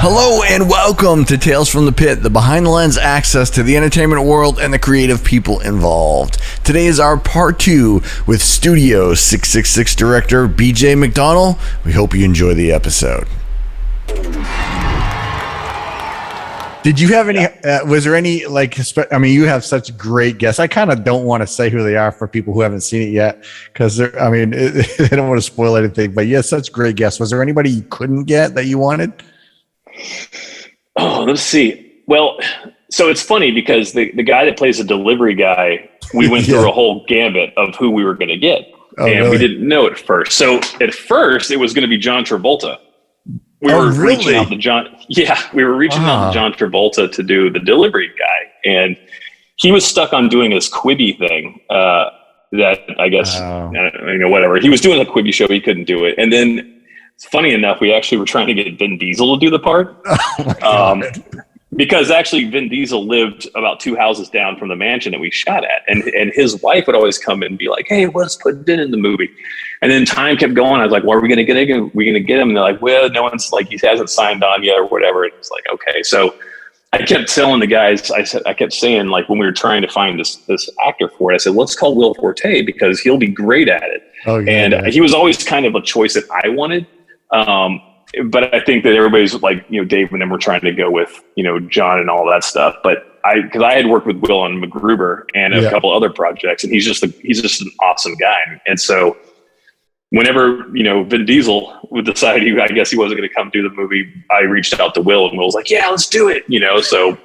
Hello and welcome to Tales from the Pit, the behind the lens access to the entertainment world and the creative people involved. Today is our part 2 with Studio666 Director BJ McDonnell. We hope you enjoy the episode. Did you have any, was there any, you have such great guests. I kind of don't want to say who they are for people who haven't seen it yet, because they don't want to spoil anything, but you had such great guests. Was there anybody you couldn't get that you wanted? Oh, let's see. Well, so it's funny because the guy that plays the delivery guy, we went through a whole gambit of who we were going to get. We didn't know at first. So at first it was going to be John Travolta. We were reaching out to John Travolta to do the delivery guy. And he was stuck on doing this Quibi thing that I guess, whatever. He was doing a Quibi show. He couldn't do it. And then funny enough, we actually were trying to get Vin Diesel to do the part. Because actually Vin Diesel lived about 2 houses down from the mansion that we shot at. And his wife would always come in and be like, hey, let's put Vin in the movie. And then time kept going. I was like, well, are we going to get him? Are we going to get him? And they're like, well, no one's like, he hasn't signed on yet or whatever. And it's like, okay. So I kept telling the guys, I kept saying, like, when we were trying to find this actor for it, I said, let's call Will Forte because he'll be great at it. He was always kind of a choice that I wanted. But I think that everybody's like, Dave and them were trying to go with, John and all that stuff. But because I had worked with Will on MacGruber and a couple other projects, and he's just an awesome guy. And so whenever, Vin Diesel would decide I guess he wasn't going to come do the movie, I reached out to Will, and Will was like, yeah, let's do it. So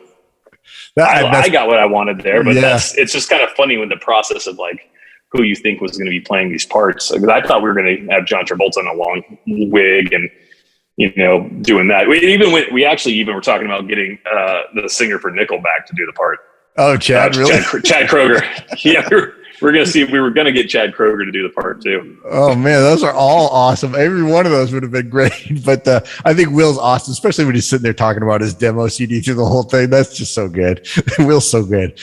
I got what I wanted there, but it's just kind of funny when the process of like, who you think was going to be playing these parts. Because I thought we were going to have John Travolta in a long wig and, doing that. We actually were talking about getting the singer for Nickelback to do the part. Oh, Chad, really? Chad Kroger. Yeah, we're going to see if we were going to get Chad Kroger to do the part too. Oh man, those are all awesome. Every one of those would have been great. But I think Will's awesome, especially when he's sitting there talking about his demo CD through the whole thing. That's just so good. Will's so good.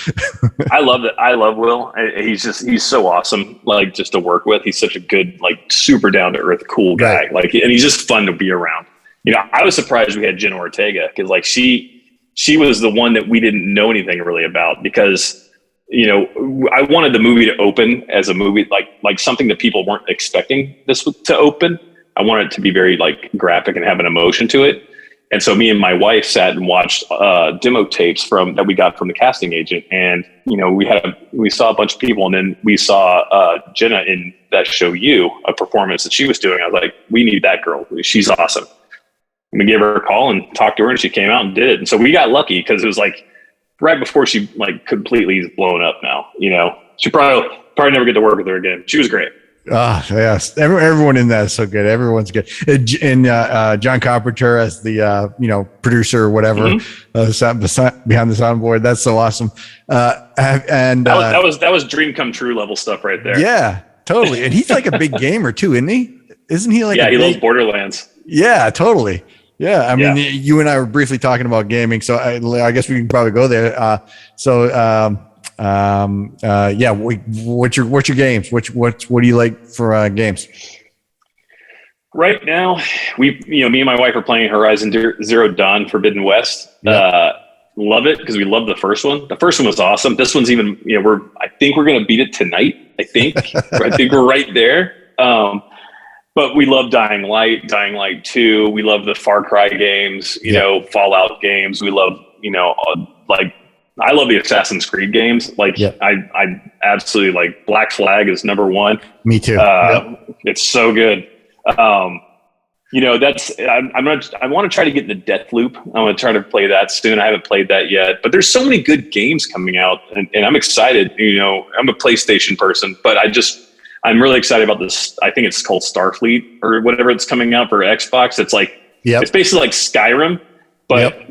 I love it. I love Will. He's so awesome. Like, just to work with. He's such a good, like, super down to earth, cool guy. Right. Like, and he's just fun to be around. I was surprised we had Jenna Ortega because, like, she was the one that we didn't know anything really about because, I wanted the movie to open as a movie, like something that people weren't expecting this to open. I wanted it to be very like graphic and have an emotion to it. And so me and my wife sat and watched demo tapes that we got from the casting agent. And, we saw a bunch of people, and then we saw Jenna in that show, a performance that she was doing. I was like, we need that girl. She's awesome. And we gave her a call and talked to her, and she came out and did it. And so we got lucky because it was like right before she like completely is blown up now. She probably never get to work with her again. She was great. Yes. Everyone in that is so good. Everyone's good. And John Carpenter as the producer or whatever, behind the soundboard. That's so awesome. That was dream come true level stuff right there. Yeah, totally. And he's like a big gamer too, isn't he? Isn't he like? Yeah, he loves Borderlands. Yeah, totally. Yeah, I mean, you and I were briefly talking about gaming, so I guess we can probably go there. What's your games? What do you like for games? Right now, me and my wife are playing Horizon Zero Dawn Forbidden West. Love it because we love the first one. The first one was awesome. This one's even, I think we're going to beat it tonight. I think we're right there. But we love Dying Light 2. We love the Far Cry games, Fallout games. We love, I love the Assassin's Creed games. I absolutely like Black Flag is number one. Me too. It's so good. I want to try to get into Deathloop. I want to try to play that soon. I haven't played that yet, but there's so many good games coming out and I'm excited. I'm a PlayStation person, but I'm really excited about this. I think it's called Starfleet or whatever it's coming out for Xbox. It's like, it's basically like Skyrim, but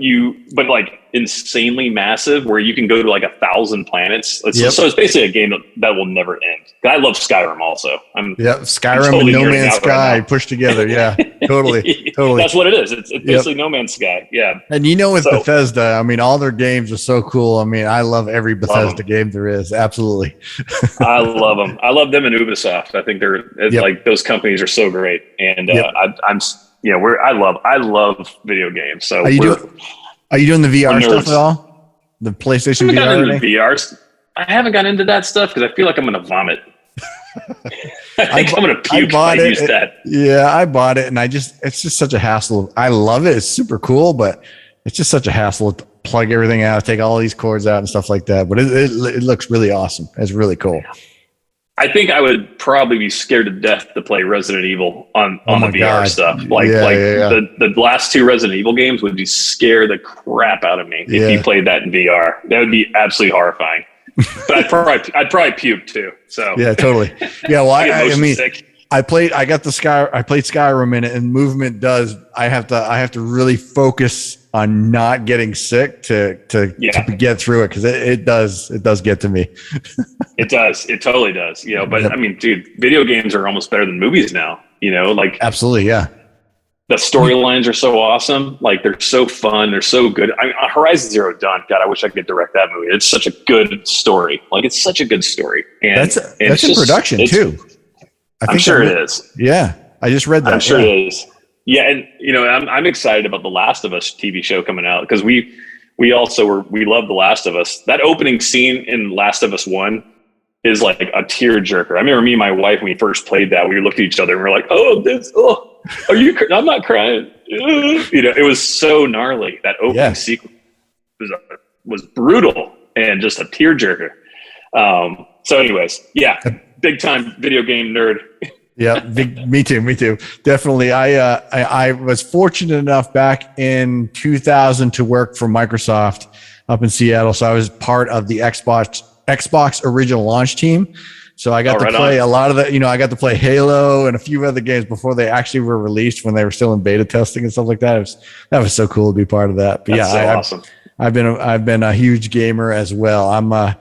but like insanely massive where you can go to like 1,000 planets. So it's basically a game that will never end. I love Skyrim also. Skyrim totally and No Man's Sky pushed together. Yeah, totally. That's what it is. It's basically No Man's Sky. Yeah. And with Bethesda, I mean, all their games are so cool. I mean, I love every Bethesda game there is. Absolutely. I love them. I love them and Ubisoft. I think they're like those companies are so great. And you know, I love video games. So Are you doing the VR stuff at all? The PlayStation I VR? haven't gotten into VR. I haven't gotten into that stuff because I feel like I'm going to vomit. I think I'm going to puke if I use that. Yeah, I bought it, and it's just such a hassle. I love it. It's super cool, but it's just such a hassle to plug everything out, take all these cords out and stuff like that. But it looks really awesome. It's really cool. I think I would probably be scared to death to play Resident Evil on the VR stuff. The last 2 Resident Evil games would scare the crap out of me if you played that in VR. That would be absolutely horrifying. But I'd probably puke too. So yeah, totally. Yeah, well, I mean, I played Skyrim in it, and movement does. I have to really focus on not getting sick to get through it, because it does get to me. It does. It totally does. You know, but I mean, dude, video games are almost better than movies now. You know, like absolutely, yeah. The storylines are so awesome. Like, they're so fun. They're so good. I mean, Horizon Zero Dawn. God, I wish I could direct that movie. It's such a good story. Like, it's such a good story. And that's in production too. I'm sure it is. Yeah, I just read that. I'm sure it is. Yeah, and you know, I'm excited about the Last of Us TV show coming out, because we love the Last of Us. That opening scene in Last of Us 1 is like a tearjerker. I remember me and my wife, when we first played that, we looked at each other and we're like, are you? I'm not crying. You know, it was so gnarly. That opening sequence was brutal and just a tearjerker. So, anyways, yeah, big time video game nerd. Yeah, me too. Definitely. I was fortunate enough back in 2000 to work for Microsoft up in Seattle. So I was part of the Xbox original launch team. So I got to play a lot of the, you know, I got to play Halo and a few other games before they actually were released, when they were still in beta testing and stuff like that. That was so cool to be part of that. But awesome. I've been a huge gamer as well.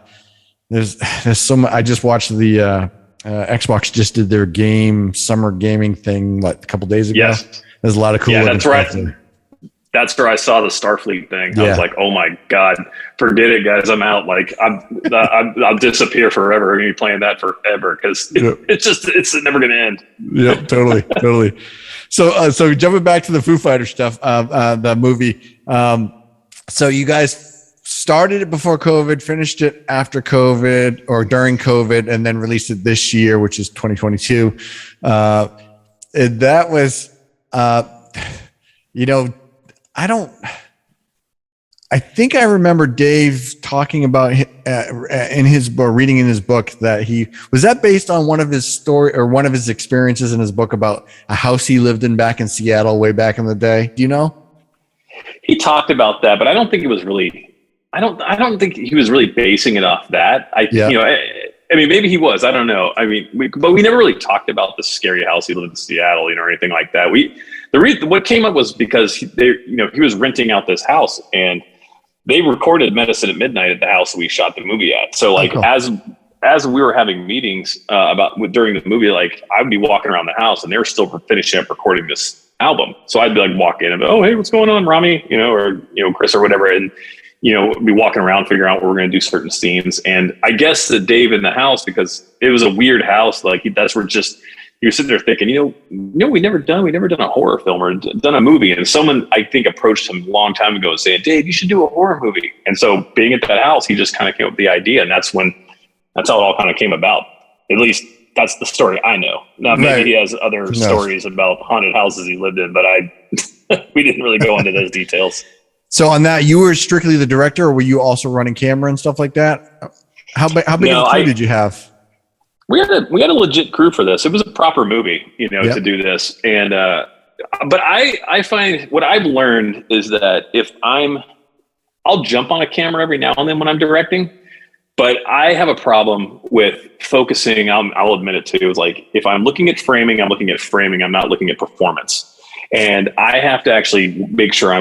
There's so much. I just watched the Xbox just did their summer gaming thing a couple days ago. Yes. There's a lot of cool. Yeah, that's right. That's where I saw the Starfleet thing. Yeah. I was like, oh my God, forget it, guys. I'm out. Like, I'll disappear forever. I'm going to be playing that forever, because it's never going to end. Yeah, totally. So jumping back to the Foo Fighters stuff, the movie. So you guys started it before COVID, finished it after COVID or during COVID, and then released it this year, which is 2022. That was, you know, I think I remember Dave talking about in his book, reading in his book, that was that based on one of his story or one of his experiences in his book about a house he lived in back in Seattle way back in the day. Do you know? He talked about that, but I don't think it was really, I don't think he was really basing it off that. You know, I mean, maybe he was, I don't know. I mean, but we never really talked about the scary house he lived in Seattle, you know, or anything like that. What came up was because he was renting out this house, and they recorded Medicine at Midnight at the house we shot the movie at. So like, as we were having meetings during the movie, like, I would be walking around the house and they were still finishing up recording this album. So I'd be like, walk in and be, oh, hey, what's going on, Rami? You know, or, you know, Chris or whatever. And, you know, be walking around figuring out where we're going to do certain scenes. And I guess that Dave in the house, because it was a weird house, like, that's where he was sitting there thinking, you know, we never done a horror film or done a movie. And someone, I think, approached him a long time ago saying, Dave, you should do a horror movie. And so being at that house, he just kind of came up with the idea. And that's how it all kind of came about. At least that's the story I know. Now, maybe he has other stories about haunted houses he lived in, but we didn't really go into those details. So on that, you were strictly the director, or were you also running camera and stuff like that? How big of a crew did you have? We had a legit crew for this. It was a proper movie, you know, to do this. And, but I find what I've learned is that I'll jump on a camera every now and then when I'm directing, but I have a problem with focusing. I'll admit it too. It's like, if I'm looking at framing, I'm looking at framing. I'm not looking at performance. And I have to actually make sure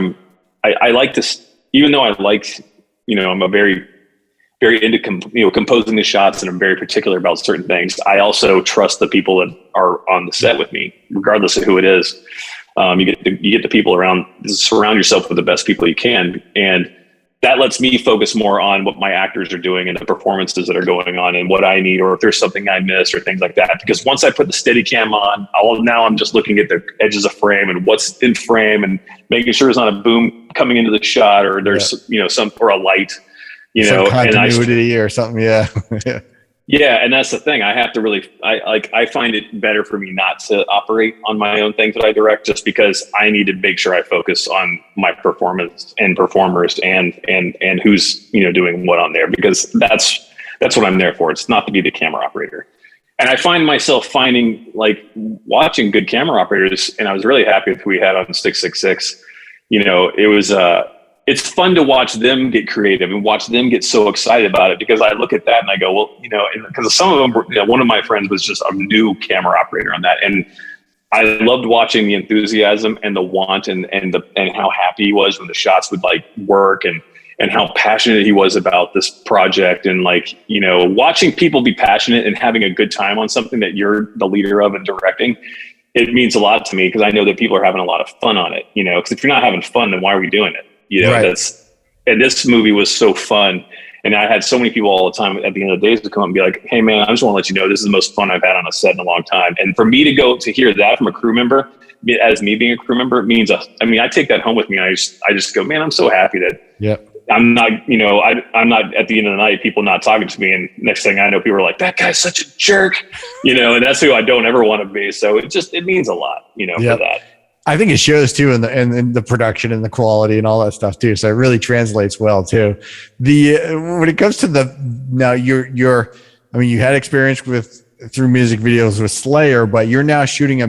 I like to, even though I like, you know, I'm a very into composing the shots, and I'm very particular about certain things. I also trust the people that are on the set with me, regardless of who it is. You get the people around. Surround yourself with the best people you can. And that lets me focus more on what my actors are doing and the performances that are going on and what I need, or if there's something I missed or things like that. Because once I put the Steadicam on, now I'm just looking at the edges of frame and what's in frame and making sure there's not a boom coming into the shot, or there's, you know, or a light, you some know, continuity or something. Yeah. Yeah, and that's the thing. I have to really, I find it better for me not to operate on my own things that I direct, just because I need to make sure I focus on my performance and performers and who's, you know, doing what on there, because that's what I'm there for. It's not to be the camera operator. And I find myself watching good camera operators, and I was really happy with who we had on 666. You know, it was it's fun to watch them get creative and watch them get so excited about it, because I look at that and I go, well, you know, because some of them were, you know, one of my friends was just a new camera operator on that. And I loved watching the enthusiasm and the want and how happy he was when the shots would like work, and how passionate he was about this project. And like, you know, watching people be passionate and having a good time on something that you're the leader of and directing, it means a lot to me, because I know that people are having a lot of fun on it, you know, because if you're not having fun, then why are we doing it? You know, right. And this movie was so fun. And I had so many people all the time at the end of the days to come and be like, hey man, I just want to let you know, this is the most fun I've had on a set in a long time. And for me to hear that from a crew member, as me being a crew member, means, I take that home with me. I just go, man, I'm so happy that I'm not, you know, I'm not at the end of the night, people not talking to me. And next thing I know, people are like, that guy's such a jerk, you know, and that's who I don't ever want to be. So it means a lot, you know, for that. I think it shows too in the production and the quality and all that stuff too. So it really translates well too. When it comes to now you had experience through music videos with Slayer, but you're now shooting a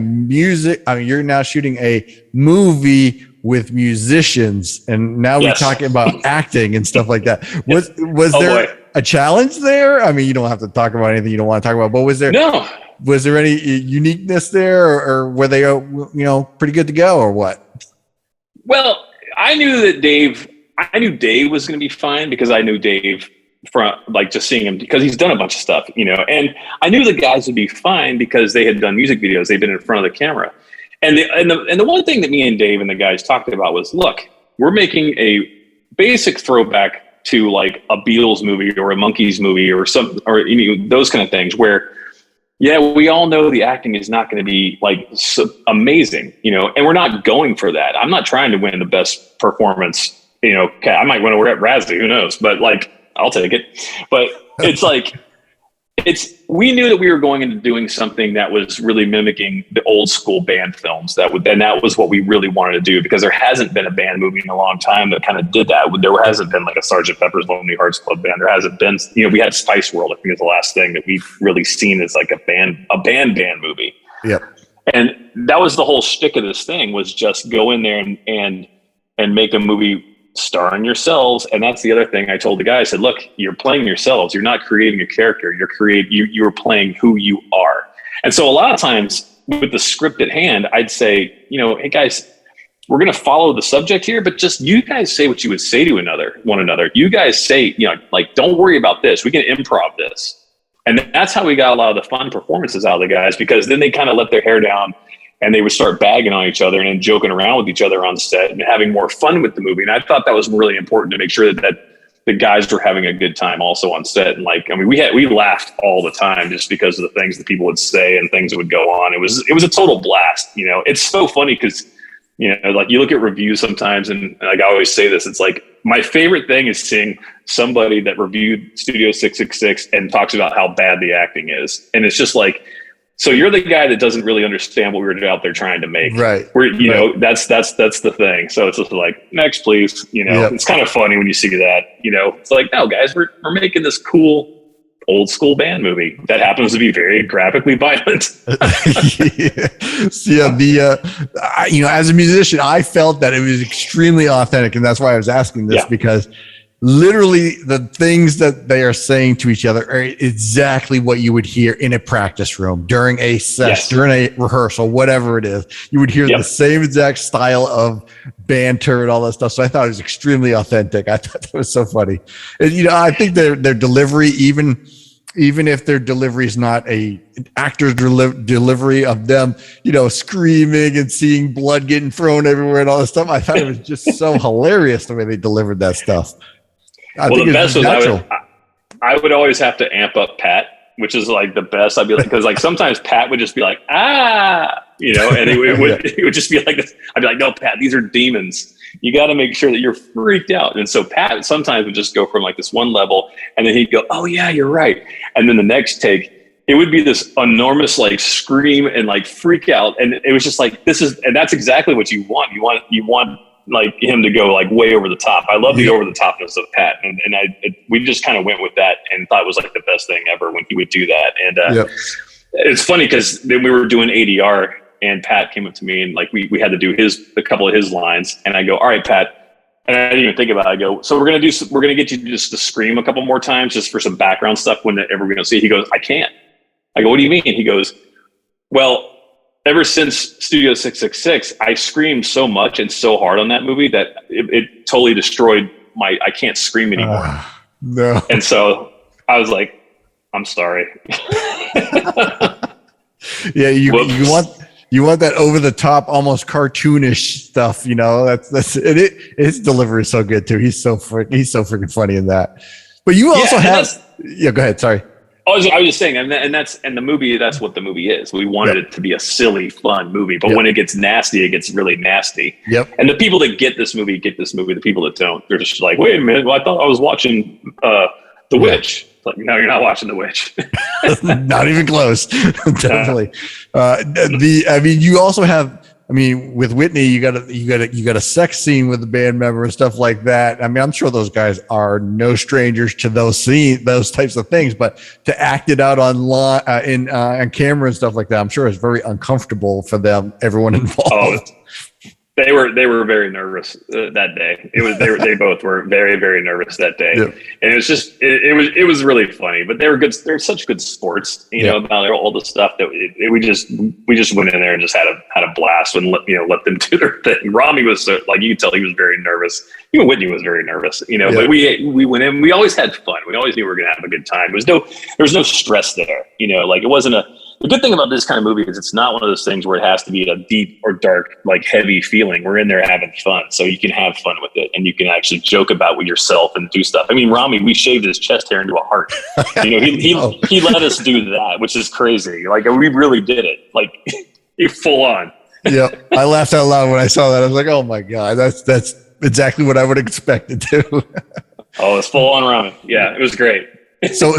movie with musicians, and now we're talking about acting and stuff like that. Was there a challenge there? I mean, you don't have to talk about anything you don't want to talk about, but was there any uniqueness there, or were they, you know, pretty good to go, or what? Well, I knew Dave was going to be fine, because I knew Dave from like just seeing him, because he's done a bunch of stuff, you know, and I knew the guys would be fine because they had done music videos. They've been in front of the camera. And the one thknow, that me and Dave and the guys talked about was, look, we're making a basic throwback to like a Beatles movie or a Monkees movie or you know, those kind of things where, we all know the acting is not going to be like so amazing, you know, and we're not going for that. I'm not trying to win the best performance, you know. Okay, I might win a Razzie, who knows? But like, I'll take it. But it's like, we knew that we were going into doing something that was really mimicking the old school band films. That was what we really wanted to do, because there hasn't been a band movie in a long time that kind of did that. There hasn't been like a Sgt. Pepper's Lonely Hearts Club Band. There hasn't been, you know, we had Spice World, I think, is the last thing that we've really seen as like a band movie. Yep. And that was the whole shtick of this thing, was just go in there and make a movie starring yourselves. And that's the other thing I told the guy. I said, look, you're playing yourselves. You're not creating a character. You're playing who you are. And so a lot of times with the script at hand, I'd say, you know, hey guys, we're going to follow the subject here, but just you guys say what you would say to one another. You guys say, you know, like, don't worry about this. We can improv this. And that's how we got a lot of the fun performances out of the guys, because then they kind of let their hair down and they would start bagging on each other and joking around with each other on set and having more fun with the movie. And I thought that was really important, to make sure that the guys were having a good time also on set. And like, I mean, we laughed all the time just because of the things that people would say and things that would go on. It was a total blast. You know, it's so funny because, you know, like you look at reviews sometimes, and like I always say this, it's like my favorite thing is seeing somebody that reviewed Studio 666 and talks about how bad the acting is. And it's just like, so you're the guy that doesn't really understand what we were out there trying to make. Right. You know, that's the thing. So it's just like, next, please. You know, It's kind of funny when you see that, you know, it's like, no guys, we're making this cool old school band movie that happens to be very graphically violent. You know, as a musician, I felt that it was extremely authentic. And that's why I was asking this, because literally the things that they are saying to each other are exactly what you would hear in a practice room during a session, during a rehearsal, whatever it is. You would hear the same exact style of banter and all that stuff. So I thought it was extremely authentic. I thought that was so funny. And, you know, I think their delivery, even if their delivery is not a actor's delivery of them, you know, screaming and seeing blood getting thrown everywhere and all this stuff, I thought it was just so hilarious the way they delivered that stuff. I Well, think the it's best was natural. I would always have to amp up Pat, which is like the best. I'd be like, because like sometimes Pat would just be like, and it would just be like this. I'd be like, no, Pat, these are demons. You got to make sure that you're freaked out. And so Pat sometimes would just go from like this one level, and then he'd go, oh yeah, you're right. And then the next take, it would be this enormous like scream and like freak out. And it was just like, and that's exactly what you want. You want like him to go like way over the top. I love the over the topness of Pat. And we just kind of went with that and thought it was like the best thing ever when he would do that. And it's funny because then we were doing ADR and Pat came up to me and like, we had to do a couple of his lines. And I go, all right, Pat. And I didn't even think about it. I go, so we're going to get you just to scream a couple more times just for some background stuff whenever we're going to see it. He goes, I can't. I go, what do you mean? He goes, well, ever since Studio 666, I screamed so much and so hard on that movie that it totally destroyed I can't scream anymore. No. And so I was like, I'm sorry. Yeah, you want that over the top, almost cartoonish stuff, you know. That's it. His delivery is so good too. He's so freaking funny in that. But you also go ahead. Sorry. I was just saying, and the movie. That's what the movie is. We wanted it to be a silly, fun movie, but when it gets nasty, it gets really nasty. Yep. And the people that get this movie. The people that don't, they're just like, wait a minute. Well, I thought I was watching The Witch. It's like, no, you're not watching The Witch. Not even close. Definitely. You also have. I mean, with Whitney, you got a sex scene with the band member and stuff like that. I mean, I'm sure those guys are no strangers to those types of things, but to act it out online on camera and stuff like that, I'm sure it's very uncomfortable for them, everyone involved. They were very nervous that day. They both were very, very nervous that day, and it was just it was really funny. But they were good. They're such good sports, you know, about all the stuff that we just went in there and just had a blast and let them do their thing. Rami was like, you could tell he was very nervous. Even Whitney was very nervous, you know. But we went in. We always had fun. We always knew we were gonna have a good time. There was no stress there, you know. Like it wasn't the good thing about this kind of movie is it's not one of those things where it has to be a deep or dark, like heavy feeling. We're in there having fun. So you can have fun with it and you can actually joke about with yourself and do stuff. I mean, Rami, we shaved his chest hair into a heart. You know, he let us do that, which is crazy. Like we really did it. Like full on. Yeah. I laughed out loud when I saw that. I was like, oh my God, that's exactly what I would expect it to. Oh, it's full on Rami. Yeah, it was great. So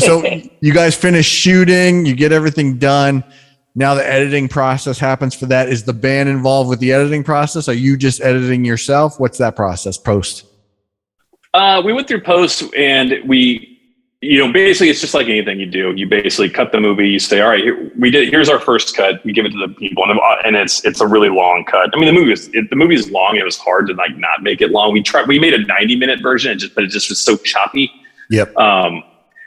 you guys finish shooting, you get everything done. Now the editing process happens for that. Is the band involved with the editing process? Are you just editing yourself? What's that process post? We went through post and basically it's just like anything you do. You basically cut the movie. You say, all right, here's our first cut. You give it to the people and it's a really long cut. I mean, the movie is long. It was hard to like not make it long. We made a 90-minute version, but it just was so choppy. Yep.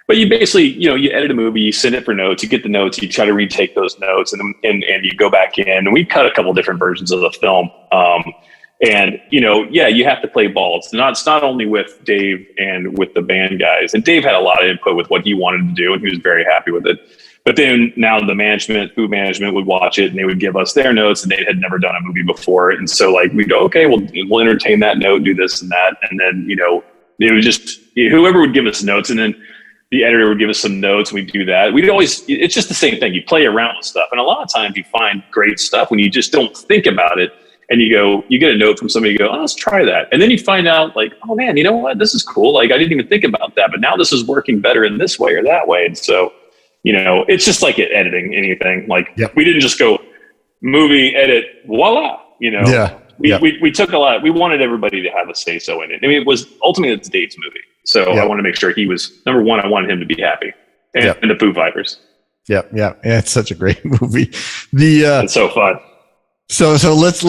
But you basically, you edit a movie, you send it for notes, you get the notes, you try to retake those notes, and you go back in. And we cut a couple different versions of the film. You have to play ball. It's not only with Dave and with the band guys. And Dave had a lot of input with what he wanted to do, and he was very happy with it. But then now the food management would watch it, and they would give us their notes, and they had never done a movie before. And so like we'd go, okay, we'll entertain that note, do this and that, and then it was just whoever would give us notes, and then the editor would give us some notes. We'd do that. It's just the same thing. You play around with stuff. And a lot of times you find great stuff when you just don't think about it. And you get a note from somebody, you go, oh, let's try that. And then you find out like, oh man, you know what? This is cool. Like I didn't even think about that, but now this is working better in this way or that way. And so, it's just like editing anything. Like we didn't just go movie, edit, voila, We took a lot. We wanted everybody to have a say so in it. I mean, ultimately it's Dave's movie. So I want to make sure he was number one. I wanted him to be happy, and the Foo Fighters. Yeah, it's such a great movie. It's so fun. So let's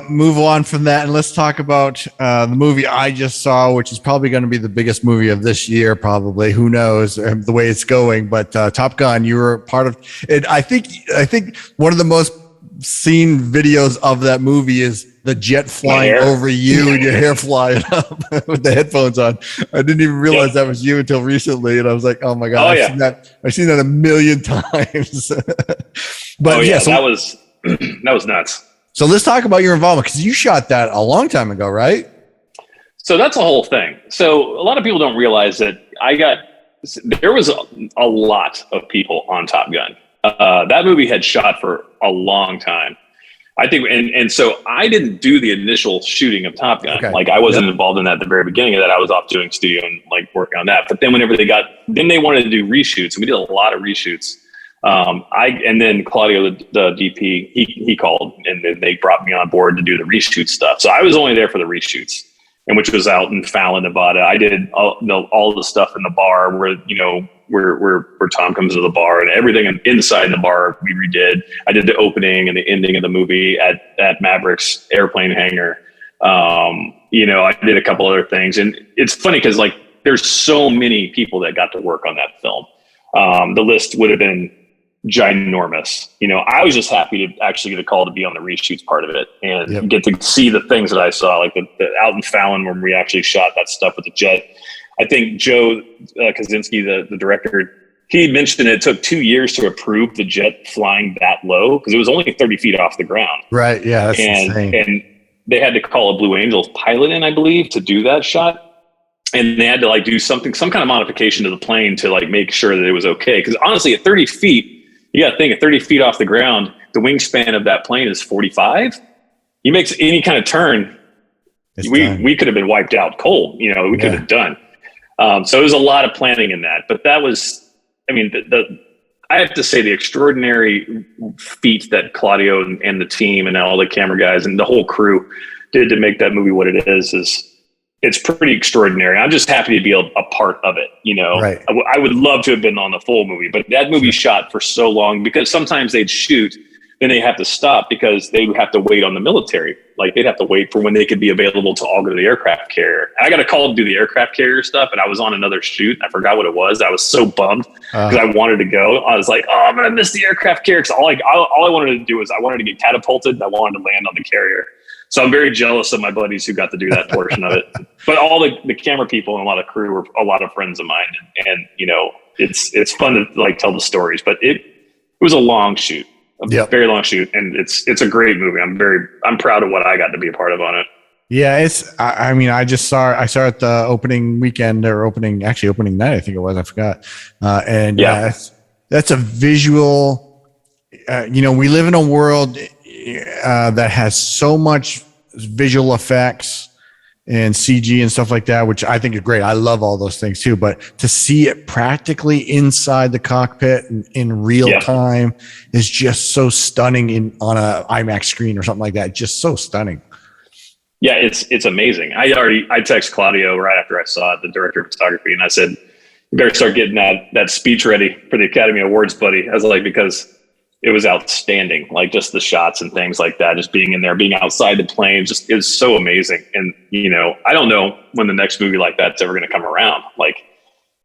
move on from that and let's talk about the movie I just saw, which is probably going to be the biggest movie of this year. Probably, who knows the way it's going? But Top Gun, you were part of it. I think one of the most seen videos of that movie is the jet flying over you and your hair flying up with the headphones on. I didn't even realize that was you until recently. And I was like, oh my God, I've seen that a million times. But that was nuts. So let's talk about your involvement, because you shot that a long time ago, right? So that's a whole thing. So a lot of people don't realize that there was a lot of people on Top Gun. That movie had shot for a long time. I think, and so I didn't do the initial shooting of Top Gun. Okay. Like I wasn't involved in that at the very beginning of that. I was off doing studio and like working on that. But then whenever then they wanted to do reshoots, and we did a lot of reshoots. And then Claudio, the DP, he called, and then they brought me on board to do the reshoot stuff. So I was only there for the reshoots, and which was out in Fallon, Nevada. I did all the stuff in the bar where Tom comes to the bar, and everything inside the bar we redid. I did the opening and the ending of the movie at Maverick's airplane hangar. I did a couple other things, and it's funny because like there's so many people that got to work on that film. The list would have been ginormous. I was just happy to actually get a call to be on the reshoots part of it and get to see the things that I saw, like the out in Fallon when we actually shot that stuff with the jet. I think Joe Kosinski, the director, he mentioned it took 2 years to approve the jet flying that low because it was only 30 feet off the ground. Right. Yeah. That's insane. And they had to call a Blue Angels pilot in, I believe, to do that shot. And they had to like do some kind of modification to the plane to like make sure that it was okay. Because honestly, at 30 feet, you got to think at 30 feet off the ground, the wingspan of that plane is 45. He makes any kind of turn, we could have been wiped out cold. We could have done. So there was a lot of planning in that. But that was, I have to say the extraordinary feat that Claudio and the team and all the camera guys and the whole crew did to make that movie what it is it's pretty extraordinary. I'm just happy to be a part of it. Right. I would love to have been on the full movie, but that movie shot for so long because sometimes they'd shoot, then they have to stop because they would have to wait on the military. Like they'd have to wait for when they could be available to all go to the aircraft carrier. And I got a call to do the aircraft carrier stuff, and I was on another shoot. I forgot what it was. I was so bummed because I wanted to go. I was like, oh, I'm going to miss the aircraft carrier. Because all I wanted to do was I wanted to get catapulted and I wanted to land on the carrier. So I'm very jealous of my buddies who got to do that portion of it. But all the camera people and a lot of crew were a lot of friends of mine. And it's fun to like tell the stories, but it was a long shoot, very long shoot. And it's a great movie. I'm proud of what I got to be a part of on it. Yeah. I saw it the opening weekend or opening night. I think it was, I forgot. That's a visual, we live in a world that has so much visual effects and CG and stuff like that, which I think is great. I love all those things too, but to see it practically inside the cockpit in real time is just so stunning on a IMAX screen or something like that. Just so stunning. Yeah, it's amazing. I text Claudio right after I saw it, the director of photography, and I said, you better start getting that speech ready for the Academy Awards, buddy. I was like, because it was outstanding, like just the shots and things like that, just being in there, being outside the plane, just it was so amazing. And, I don't know when the next movie like that's ever going to come around. Like,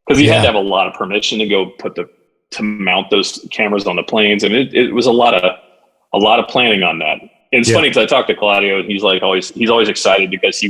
cause you had to have a lot of permission to go to mount those cameras on the planes. And it was a lot of planning on that. And it's funny because I talked to Claudio and he's always excited because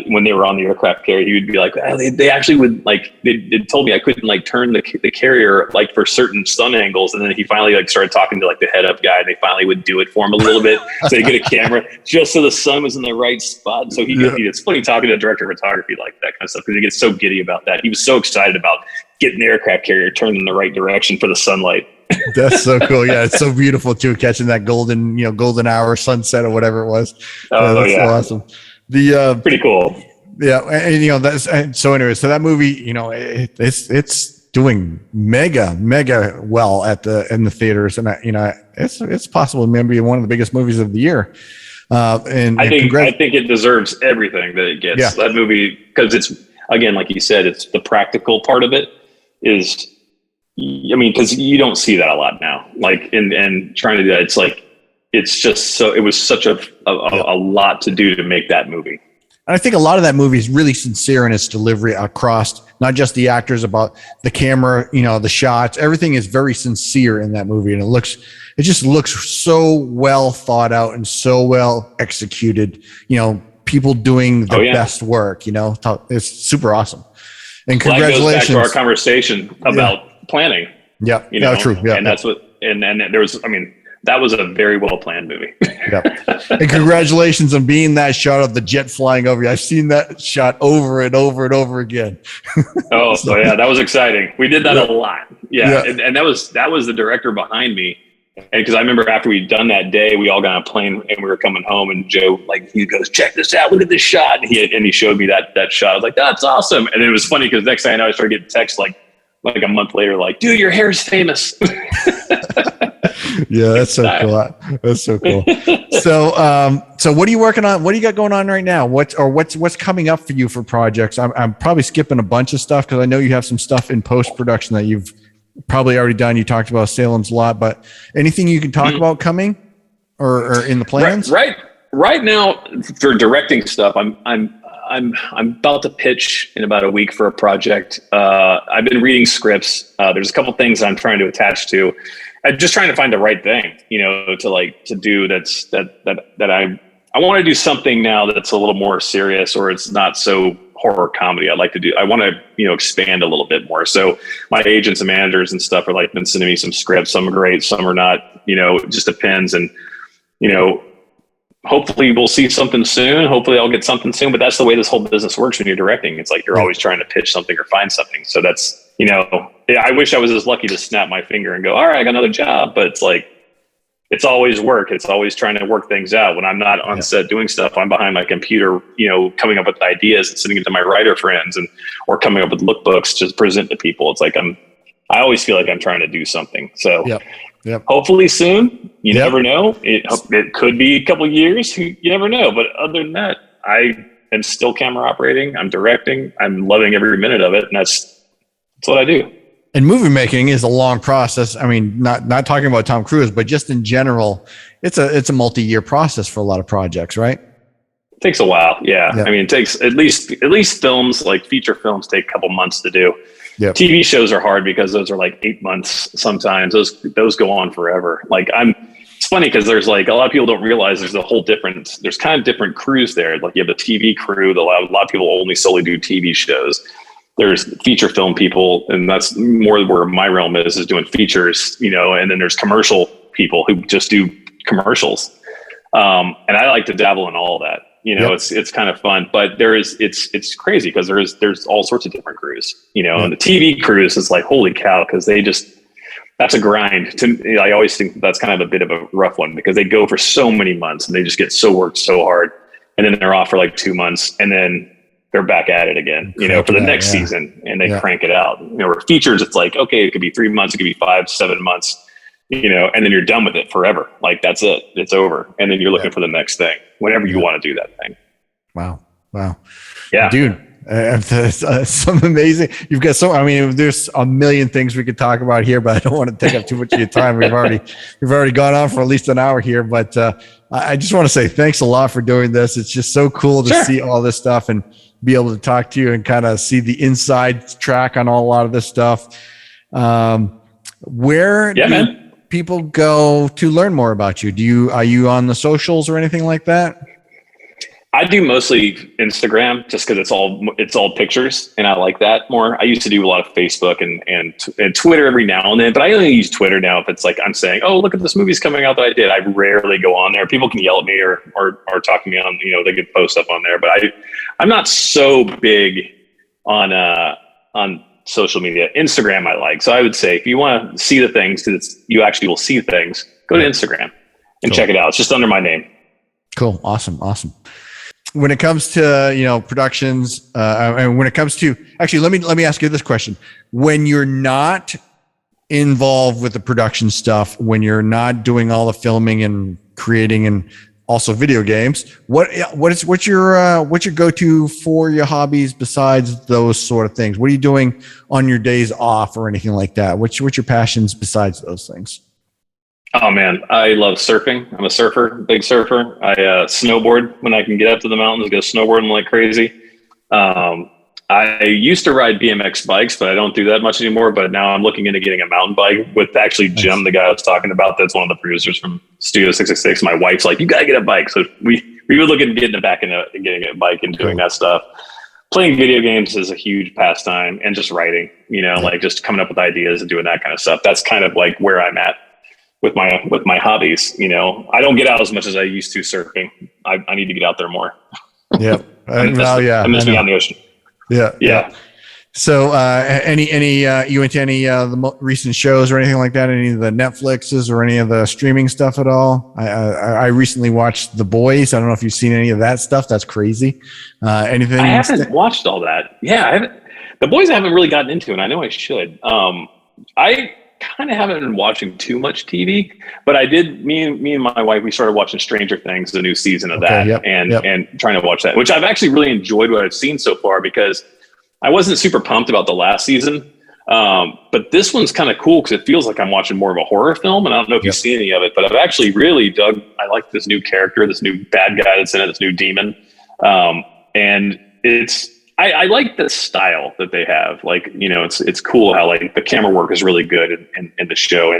when they were on the aircraft carrier, he would be like, they actually would like, they told me I couldn't like turn the carrier like for certain sun angles. And then he finally like started talking to like the head up guy and they finally would do it for him a little bit. So they get a camera just so the sun was in the right spot. And so it's funny talking to the director of photography, like that kind of stuff. Cause he gets so giddy about that. He was so excited about getting the aircraft carrier turned in the right direction for the sunlight. That's so cool. Yeah. It's so beautiful too. Catching that golden hour sunset or whatever it was. That's so awesome. Pretty cool. Yeah. And so anyway, so that movie, it's doing mega well in the theaters. And it's possible maybe one of the biggest movies of the year. I think it deserves everything that it gets. Yeah. That movie, because it's, again, like you said, it's the practical part of it is, because you don't see that a lot now, like, and trying to do that, it's like, it's just so, it was such a lot to do to make that movie. And I think a lot of that movie is really sincere in its delivery across, not just the actors, about the camera, the shots, everything is very sincere in that movie. And it just looks so well thought out and so well executed, people doing the best work, it's super awesome. And congratulations. That goes back to our conversation about planning. Yeah. True. Yeah. And that's what, and there was, that was a very well planned movie. Yep. And congratulations on being that shot of the jet flying over you. I've seen that shot over and over and over again. Oh, so yeah, that was exciting. We did that a lot. Yeah. Yeah. And that was the director behind me. And because I remember after we'd done that day, we all got on a plane and we were coming home, and Joe, like, he goes, check this out, look at this shot. And he showed me that shot. I was like, that's awesome. And it was funny because next thing I know, I started getting texts like a month later, like, dude, your hair's famous. Yeah, that's so cool. That's so cool. So what are you working on? What do you got going on right now? What's coming up for you for projects? I'm probably skipping a bunch of stuff because I know you have some stuff in post-production that you've probably already done. You talked about Salem's Lot, but anything you can talk about coming or in the plans? Right now for directing stuff, I'm about to pitch in about a week for a project. I've been reading scripts. There's a couple things I'm trying to attach to. I'm just trying to find the right thing, to do. I want to do something now that's a little more serious, or it's not so horror comedy. I want to, expand a little bit more. So my agents and managers and stuff are like, been sending me some scripts. Some are great, some are not, it just depends. And, hopefully we'll see something soon. Hopefully I'll get something soon, but that's the way this whole business works when you're directing. It's like, you're always trying to pitch something or find something. So that's, I wish I was as lucky to snap my finger and go, all right, I got another job, but it's like, it's always work. It's always trying to work things out. When I'm not on set doing stuff, I'm behind my computer, coming up with ideas and sending it to my writer friends or coming up with lookbooks, just present to people. It's like, I always feel like I'm trying to do something. So hopefully soon, you never know. It could be a couple of years. You never know. But other than that, I am still camera operating. I'm directing. I'm loving every minute of it. And that's what I do. And movie making is a long process. I mean, not talking about Tom Cruise, but just in general, it's a multi-year process for a lot of projects, right? It takes a while. Yeah. I mean, it takes at least films, like feature films, take a couple months to do. Yep. TV shows are hard because those are like 8 months sometimes. Those go on forever. It's funny because there's like a lot of people don't realize there's kind of different crews there. Like you have the TV crew, a lot of people only solely do TV shows. There's feature film people, and that's more where my realm is doing features, and then there's commercial people who just do commercials. And I like to dabble in all of that. It's kind of fun, but it's crazy because there's all sorts of different crews, and the TV crews is like, holy cow. Cause that's a grind I always think that's kind of a bit of a rough one because they go for so many months and they just get worked so hard. And then they're off for like 2 months and then they're back at it again, for the next season, and they crank it out. Or features, it's like, okay, it could be 3 months, it could be 5-7 months, and then you're done with it forever. Like that's it, it's over. And then you're looking for the next thing, whenever you want to do that thing. Wow. Yeah, dude. Some amazing. You've got there's a million things we could talk about here, but I don't want to take up too much of your time. We've already gone on for at least an hour here, but I just want to say thanks a lot for doing this. It's just so cool to see all this stuff and be able to talk to you and kind of see the inside track on a lot of this stuff. Where do people go to learn more about you? Are you on the socials or anything like that? I do mostly Instagram just because it's all pictures and I like that more. I used to do a lot of Facebook and Twitter every now and then, but I only use Twitter now if it's like I'm saying, oh, look at this movie's coming out that I did. I rarely go on there. People can yell at me or talk to me on, they could post up on there, but I'm not so big on social media. Instagram I like. So I would say if you want to see the things, because you actually will see things, go to Instagram and check it out. It's just under my name. Cool. Awesome. When it comes to, productions, and when it comes to, actually, let me ask you this question. When you're not involved with the production stuff, when you're not doing all the filming and creating and also video games, what's your go-to for your hobbies besides those sort of things? What are you doing on your days off or anything like that? What's your passions besides those things? Oh man, I love surfing. I'm a surfer, big surfer. I snowboard when I can get up to the mountains, go snowboarding like crazy. I used to ride BMX bikes, but I don't do that much anymore. But now I'm looking into getting a mountain bike with actually Jim, the guy I was talking about. That's one of the producers from Studio666. My wife's like, you got to get a bike. So we were looking at getting getting a bike and doing that stuff. Playing video games is a huge pastime, and just writing, like just coming up with ideas and doing that kind of stuff. That's kind of like where I'm at. with my hobbies. You know, I don't get out as much as I used to surfing. I need to get out there more. Yep. I miss being on the ocean. Yeah. So, you into any the recent shows or anything like that? Any of the Netflixes or any of the streaming stuff at all? I recently watched The Boys. I don't know if you've seen any of that stuff. That's crazy. Anything? I haven't watched all that. Yeah, I haven't. The Boys I haven't really gotten into, and I know I should. I kind of haven't been watching too much TV, but I did. Me and my wife, we started watching Stranger Things, the new season of that, and trying to watch that, which I've actually really enjoyed what I've seen so far, because I wasn't super pumped about the last season, but this one's kind of cool because it feels like I'm watching more of a horror film, and I don't know if you've seen any of it, but I've actually really dug. I like this new character, this new bad guy that's in it, this new demon, and I like the style that they have. Like, you know, it's cool how like the camera work is really good in the show,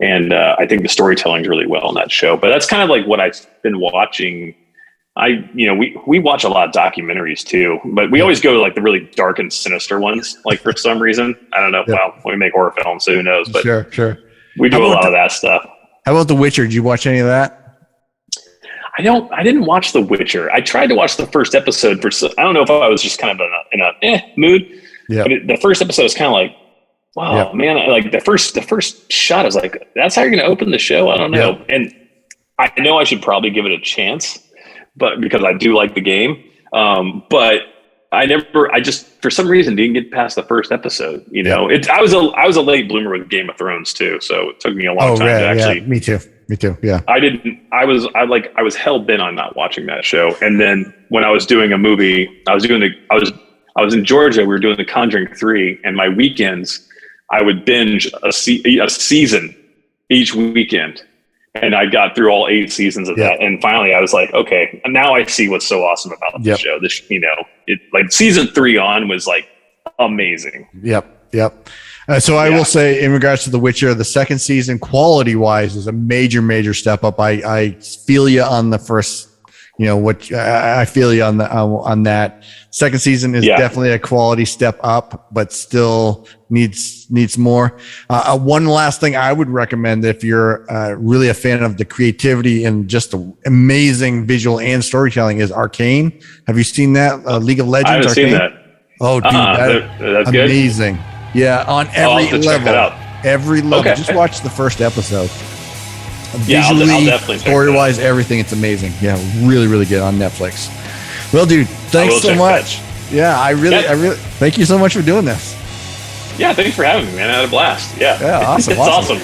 and I think the storytelling is really well in that show. But that's kind of like what I've been watching. We watch a lot of documentaries too, but we always go to like the really dark and sinister ones. Like for some reason, I don't know. Well, we make horror films, so who knows? But sure. We do a lot of that stuff. How about The Witcher? Did you watch any of that? I didn't watch The Witcher. I tried to watch the first episode I don't know if I was just kind of in a mood. Yeah. But the first episode was kind of like, wow, man. Like the first shot, I was like, that's how you're going to open the show? I don't know. Yeah. And I know I should probably give it a chance, but because I do like the game. But I just, for some reason, didn't get past the first episode. You know, I was a late bloomer with Game of Thrones too. So it took me a long time to actually. Yeah. Me too. Yeah. I was hell bent on not watching that show. And then when I was doing a movie, I was in Georgia. We were doing The Conjuring 3, and my weekends, I would binge a season each weekend. And I got through all 8 seasons of that. And finally I was like, okay, now I see what's so awesome about the show. This, you know, like season 3 on was like amazing. Yep. So I will say, in regards to The Witcher, the second season, quality wise, is a major step up. I feel you on the first, you know, I feel you on that. Second season is definitely a quality step up, but still needs more. One last thing I would recommend, if you're really a fan of the creativity and just the amazing visual and storytelling, is Arcane. Have you seen that? League of Legends. I haven't Arcane? seen that. Oh, dude, that's amazing. Good. Yeah, on every level. Every level. Okay. Just watch the first episode. Visually, I'll definitely story-wise, everything. It's amazing. Yeah, really good on Netflix. Well, dude, thanks so much. Yeah, I really thank you so much for doing this. Yeah, thanks for having me, man. I had a blast. Yeah, awesome. It's awesome.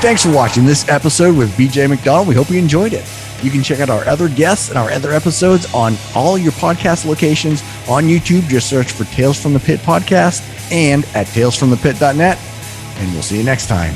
Thanks for watching this episode with BJ McDonnell. We hope you enjoyed it. You can check out our other guests and our other episodes on all your podcast locations. On YouTube, just search for Tales from the Pit podcast, and at talesfromthepit.net. And we'll see you next time.